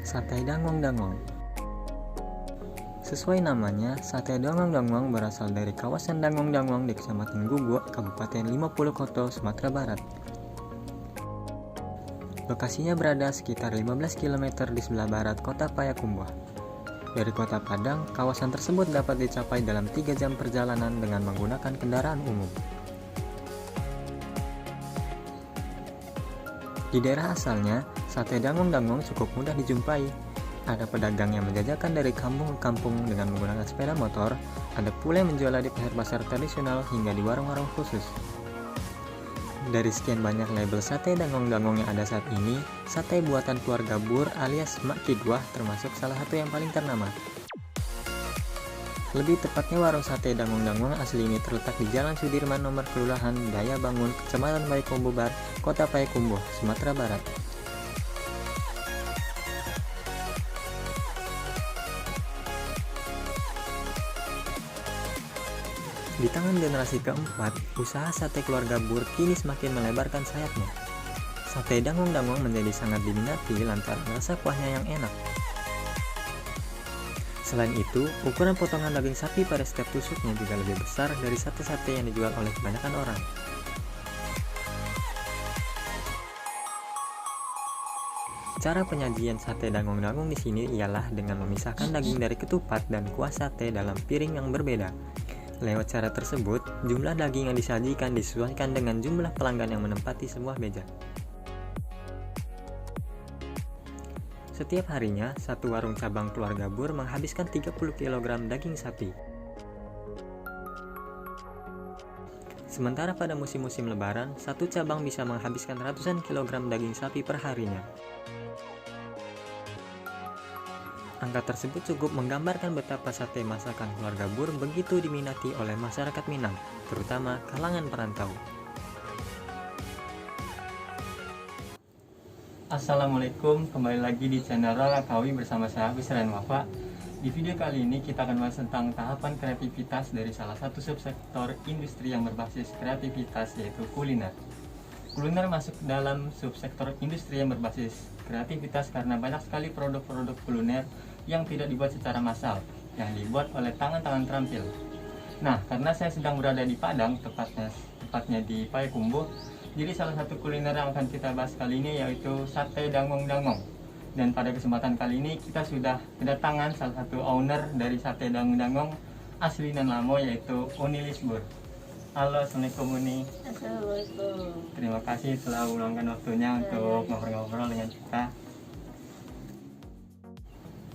Sate Dangong-Dangong. Sesuai namanya, sate Dangong-Dangong berasal dari kawasan Dangong-Dangong di Kecamatan Guguk, Kabupaten 50 Koto, Sumatera Barat. Lokasinya berada sekitar 15 km di sebelah barat kota Payakumbuh. Dari kota Padang, kawasan tersebut dapat dicapai dalam 3 jam perjalanan dengan menggunakan kendaraan umum. Di daerah asalnya, sate Dangong-Dangong cukup mudah dijumpai. Ada pedagang yang menjajakan dari kampung ke kampung dengan menggunakan sepeda motor, ada pula yang menjual di pasar tradisional hingga di warung-warung khusus. Dari sekian banyak label sate Dangong-Dangong yang ada saat ini, sate buatan keluarga Bur alias Mak Kidwah termasuk salah satu yang paling ternama. Lebih tepatnya warung sate Dangong-Dangong asli ini terletak di Jalan Sudirman nomor Kelurahan Daya Bangun, Kecamatan Payakumbuh Barat, Kota Payakumbuh, Sumatera Barat. Di tangan generasi keempat, usaha sate keluarga Bur kini semakin melebarkan sayapnya. Sate Dangong-Dangong menjadi sangat diminati lantaran rasa kuahnya yang enak. Selain itu, ukuran potongan daging sapi pada setiap tusuknya juga lebih besar dari sate-sate yang dijual oleh kebanyakan orang. Cara penyajian sate Dangong-Dangong di sini ialah dengan memisahkan daging dari ketupat dan kuah sate dalam piring yang berbeda. Lewat cara tersebut, jumlah daging yang disajikan disesuaikan dengan jumlah pelanggan yang menempati sebuah meja. Setiap harinya, satu warung cabang keluarga Bur menghabiskan 30 kg daging sapi. Sementara pada musim-musim lebaran, satu cabang bisa menghabiskan ratusan kilogram daging sapi per harinya. Angka tersebut cukup menggambarkan betapa sate masakan keluarga Bur begitu diminati oleh masyarakat Minang, terutama kalangan perantau. Assalamualaikum, kembali lagi di channel Rakawi bersama saya Wisran Wafa. Di video kali ini kita akan bahas tentang tahapan kreativitas dari salah satu subsektor industri yang berbasis kreativitas, yaitu kuliner. Kuliner masuk dalam subsektor industri yang berbasis kreativitas karena banyak sekali produk-produk kuliner yang tidak dibuat secara massal, yang dibuat oleh tangan-tangan terampil. Nah, karena saya sedang berada di Padang, tepatnya di Payakumbuh, jadi salah satu kuliner yang akan kita bahas kali ini yaitu sate Dangong-Dangong. Dan pada kesempatan kali ini kita sudah kedatangan salah satu owner dari sate Dangong-Dangong asli dan lamo, yaitu Uni Lisbur. Halo, Assalamualaikum Uni. Assalamualaikum. Terima kasih telah meluangkan waktunya untuk ngobrol-ngobrol dengan kita.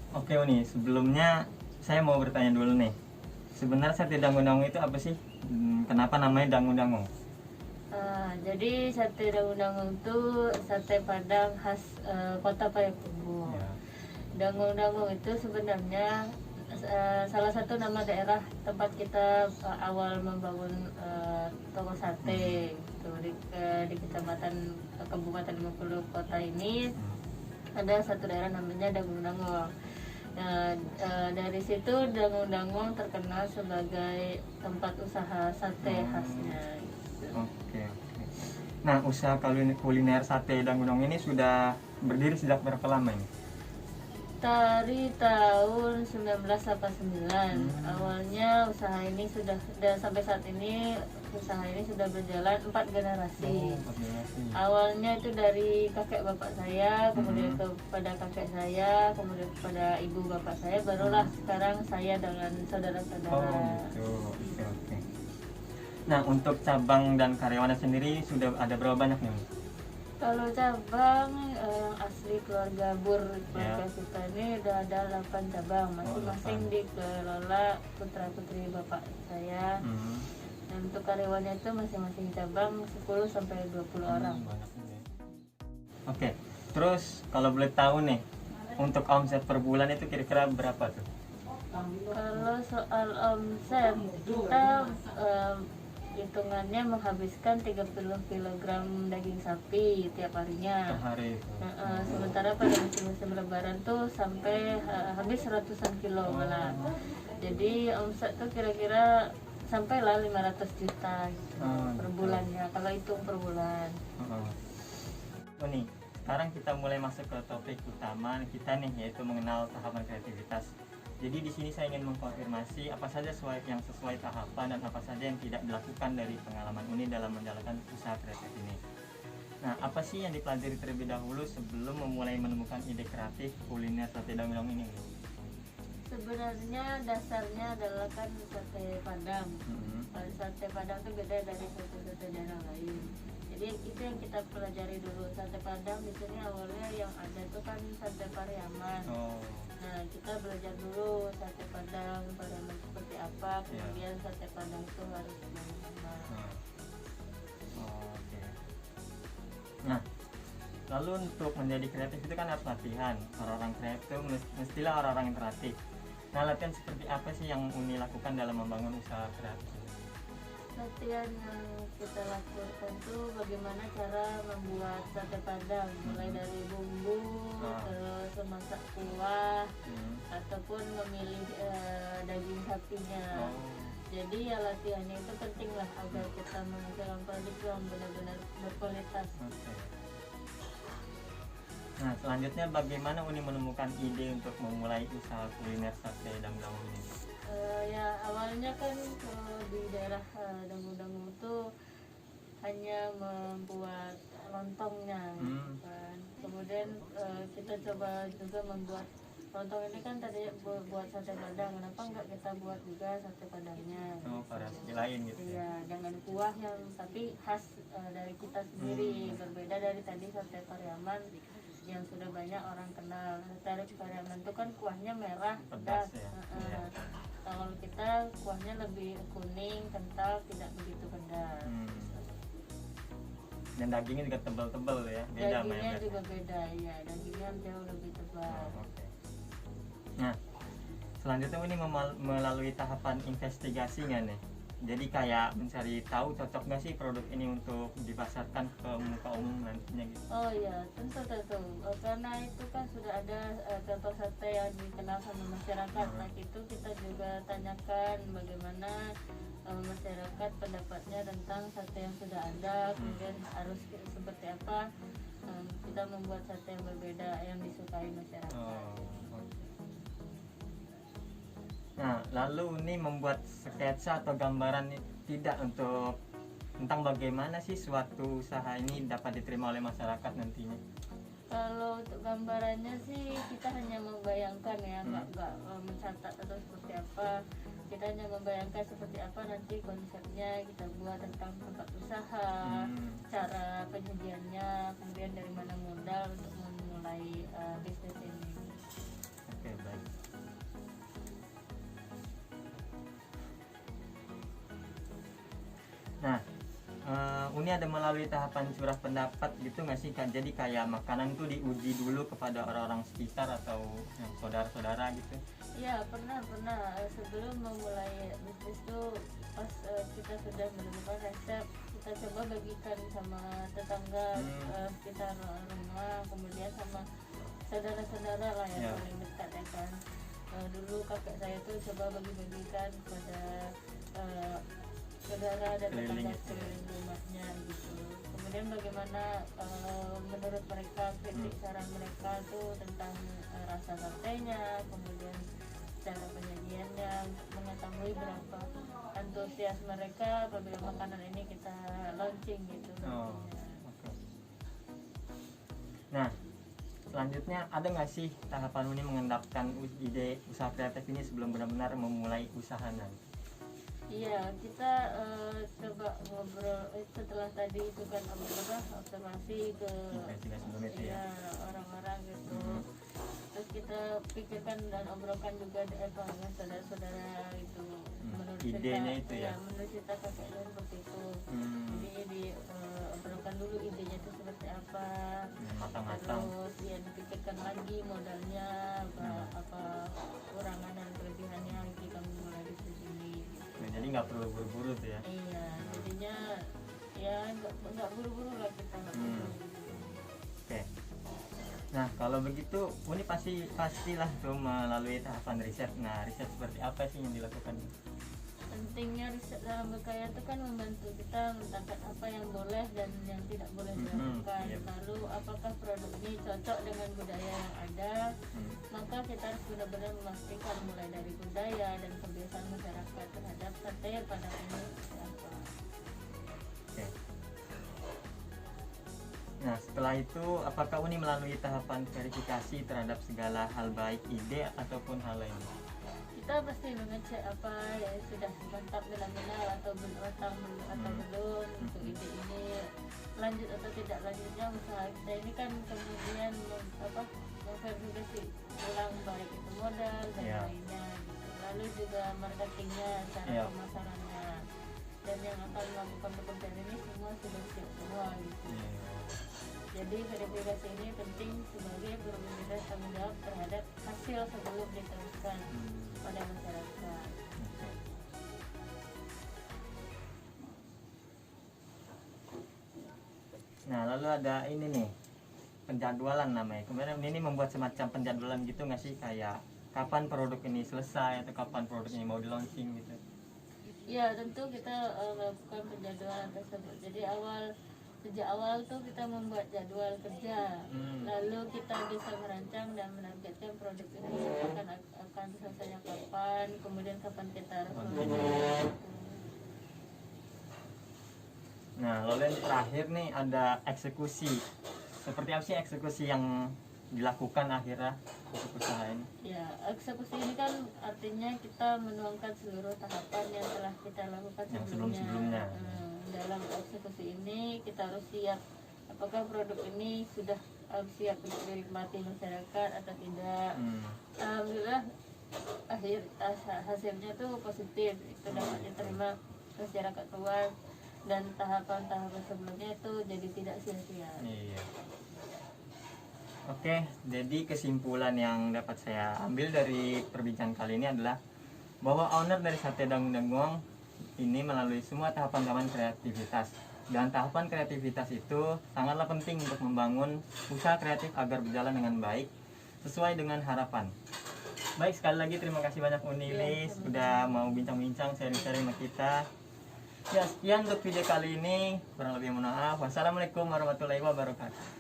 Oke Uni, sebelumnya saya mau bertanya dulu nih. Sebenarnya sate Dangong-Dangong itu apa sih? Kenapa namanya Dangong-Dangong? Jadi sate Dangong-Dangong itu sate Padang khas kota Payakumbuh. Ya. Dangong-Dangong itu sebenarnya salah satu nama daerah tempat kita awal membangun toko sate gitu. Di kecamatan Kabupaten 50 Kota ini ada satu daerah namanya Dangong-Dangong. Nah, dari situ Dangong-Dangong terkenal sebagai tempat usaha sate khasnya gitu. Oke. Nah, usaha kuliner sate Dangong-Dangong ini sudah berdiri sejak berapa lama ini? Dari tahun 1989. Awalnya usaha ini sudah sampai saat ini usaha ini sudah berjalan 4 generasi. Awalnya itu dari kakek bapak saya, kemudian kepada kakek saya, kemudian kepada ibu bapak saya, barulah sekarang saya dengan saudara-saudara. Gitu. Oke. Nah, untuk cabang dan karyawannya sendiri sudah ada berapa banyak nih? Kalau cabang yang asli keluarga Bur, keluarga kita ini udah ada 8 cabang, masing-masing dikelola putra-putri bapak saya. Dan untuk karyawannya itu masing-masing cabang 10 sampai 20 orang. Oke. Terus kalau boleh tahu nih, untuk omset per bulan itu kira-kira berapa tuh? Kalau soal omset, kita hitungannya menghabiskan 30 kg daging sapi tiap harinya. Per hari. Sementara pada musim lebaran tuh sampai habis ratusan kilo malah. Jadi omset tuh kira-kira sampailah 500 juta gitu, per bulannya, kalau hitung per bulan. Nih, sekarang kita mulai masuk ke topik utama kita nih, yaitu mengenal tahapan kreativitas. Jadi di sini saya ingin mengkonfirmasi apa saja yang sesuai tahapan dan apa saja yang tidak dilakukan dari pengalaman Uni dalam menjalankan usaha kreatif ini. Nah, apa sih yang dipelajari terlebih dahulu sebelum memulai menemukan ide kreatif kuliner sate daun-daun ini? Sebenarnya dasarnya adalah kan sate Padang. Sate Padang itu beda dari sate daerah lain. Jadi itu yang kita pelajari dulu. Sate Padang di sini awalnya yang ada itu kan sate Pariaman. Nah, kita belajar dulu sate Padang seperti apa, kemudian sate Padang itu harus bagaimana. Oke. Nah, lalu untuk menjadi kreatif itu kan harus latihan. Orang-orang kreatif itu mestilah orang-orang yang kreatif. Nah, latihan seperti apa sih yang Uni lakukan dalam membangun usaha kreatif? Latihan yang kita lakukan tuh bagaimana cara membuat sate Padang, mulai dari bumbu, terus memasak kuah, ataupun memilih daging sapinya. Jadi ya latihannya itu penting lah agar kita menghasilkan produk yang benar-benar berkualitas. Nah, selanjutnya bagaimana Uni menemukan ide untuk memulai usaha kuliner sate daun-daun ini? Ya awalnya kan di daerah Dangu-Dangu itu hanya membuat lontongnya, kan. Kemudian kita coba juga membuat lontong ini kan tadi buat sate Padang, kenapa enggak kita buat juga sate Padangnya? Variasi lain gitu. Iya, dengan kuah yang tapi khas dari kita sendiri, berbeda dari tadi sate Pariaman yang sudah banyak orang kenal. Sate Pariaman itu kan kuahnya merah, pedas. Kalau kita kuahnya lebih kuning, kental, tidak begitu pedas. Dan dagingnya juga tebal-tebal ya, beda. Dagingnya juga beda, ya. Dagingnya jauh lebih tebal. Nah, selanjutnya ini melalui tahapan investigasi nggak nih? Jadi kayak mencari tahu cocok nggak sih produk ini untuk dipasarkan ke muka umum nantinya gitu? Oh iya, tentu. Karena itu kan sudah ada contoh sate yang dikenal sama masyarakat. Nah itu kita juga tanyakan bagaimana masyarakat pendapatnya tentang sate yang sudah ada, kemudian harus seperti apa kita membuat sate yang berbeda yang disukai masyarakat. Nah, lalu ini membuat sketsa atau gambaran tidak untuk tentang bagaimana sih suatu usaha ini dapat diterima oleh masyarakat nantinya? Kalau untuk gambarannya sih kita hanya membayangkan ya, nggak mencatat atau seperti apa. Kita hanya membayangkan seperti apa nanti konsepnya, kita buat tentang tempat usaha, cara penyajiannya, kemudian dari mana modal untuk memulai bisnis ini. Oke, baik. Nah, Uni ada melalui tahapan curah pendapat gitu nggak sih kan? Jadi kayak makanan tuh diuji dulu kepada orang-orang sekitar atau yang saudara-saudara gitu? Iya, pernah. Sebelum memulai bisnis tuh pas kita sudah menemukan resep, kita coba bagikan sama tetangga sekitar rumah, kemudian sama saudara-saudara lah yang paling dekat ya kan. Dulu kakek saya tuh coba bagi-bagikan kepada saudara dan tetangga sekeliling rumahnya gitu. Kemudian bagaimana menurut mereka, kritik saran mereka tuh tentang rasa satenya, kemudian cara penyajiannya, untuk mengetahui berapa antusias mereka apabila makanan ini kita launching gitu. Nah, selanjutnya ada nggak sih tahapan Uni mengendapkan ide usaha kreatif ini sebelum benar-benar memulai usaha nanti? Iya, kita coba ngobrol setelah tadi itu kan observasi ke orang-orang gitu. Terus kita pikirkan dan obrolkan juga dengan saudara-saudara itu. Menurut idenya kita, itu ya? Menurut kita kakeknya seperti itu. Jadi obrolkan dulu idenya itu seperti apa. Matang-matang. Terus ya dipikirkan lagi modalnya apa kekurangan dan kelebihannya jika memulai bisnis ini. Jadi nggak perlu buru-buru tuh ya? Iya, jadinya ya nggak buru-buru lah kita. Oke. Nah, kalau begitu Uni pastilah tuh melalui tahapan riset. Nah, riset seperti apa sih yang dilakukan? pentingnya riset dalam berkarya itu kan membantu kita menetapkan apa yang boleh dan yang tidak boleh dilakukan. Iya. Lalu apakah produk ini cocok dengan budaya yang ada? Maka kita harus benar-benar memastikan mulai dari budaya dan kebiasaan masyarakat terhadap sate pada ini seperti apa. Oke. Nah, setelah itu apakah Uni melalui tahapan verifikasi terhadap segala hal baik ide ataupun hal lain? Kita pasti mengecek apa yang sudah mantap benar-benar atau matang atau belum untuk ide ini, lanjut atau tidak lanjutnya usaha kita ini kan kemudian memverifikasi ulang baik itu modal dan lainnya gitu. Lalu juga marketingnya, cara pemasarannya, dan yang akan melakukan pekerjaan ini semua sudah siap semua gitu. Jadi verifikasi ini penting sebagai berbeda tanggung jawab terhadap hasil sebelum diteruskan pada masyarakat. Nah, lalu ada ini nih, penjadwalan namanya. Kemudian ini membuat semacam penjadwalan gitu nggak sih, kayak kapan produk ini selesai atau kapan produk ini mau di launching gitu? Ya, tentu kita melakukan penjadwalan tersebut. Jadi sejak awal tuh kita membuat jadwal kerja, lalu kita bisa merancang dan menargetkan produk ini akan selesainya kapan, kemudian kapan kita harus memulai. Nah, lalu yang terakhir nih ada eksekusi. Seperti apa sih eksekusi yang dilakukan akhirnya untuk usaha ini? Ya, eksekusi ini kan artinya kita menuangkan seluruh tahapan yang telah kita lakukan sebelumnya. Dalam eksekusi ini kita harus siap apakah produk ini sudah siap untuk dinikmati masyarakat atau tidak. Alhamdulillah hasilnya tuh positif, itu dapat diterima masyarakat luas dan tahapan-tahapan sebelumnya itu jadi tidak sia-sia. Iya. Oke, jadi kesimpulan yang dapat saya ambil dari perbincangan kali ini adalah bahwa owner dari Sate Dangung Danguang ini melalui semua tahapan kreativitas, dan tahapan kreativitas itu sangatlah penting untuk membangun usaha kreatif agar berjalan dengan baik sesuai dengan harapan. Baik, sekali lagi terima kasih banyak Unilis sudah mau bincang-bincang sharing-sharing sama kita. Ya, sekian untuk video kali ini, kurang lebih mohon maaf. Wassalamualaikum warahmatullahi wabarakatuh.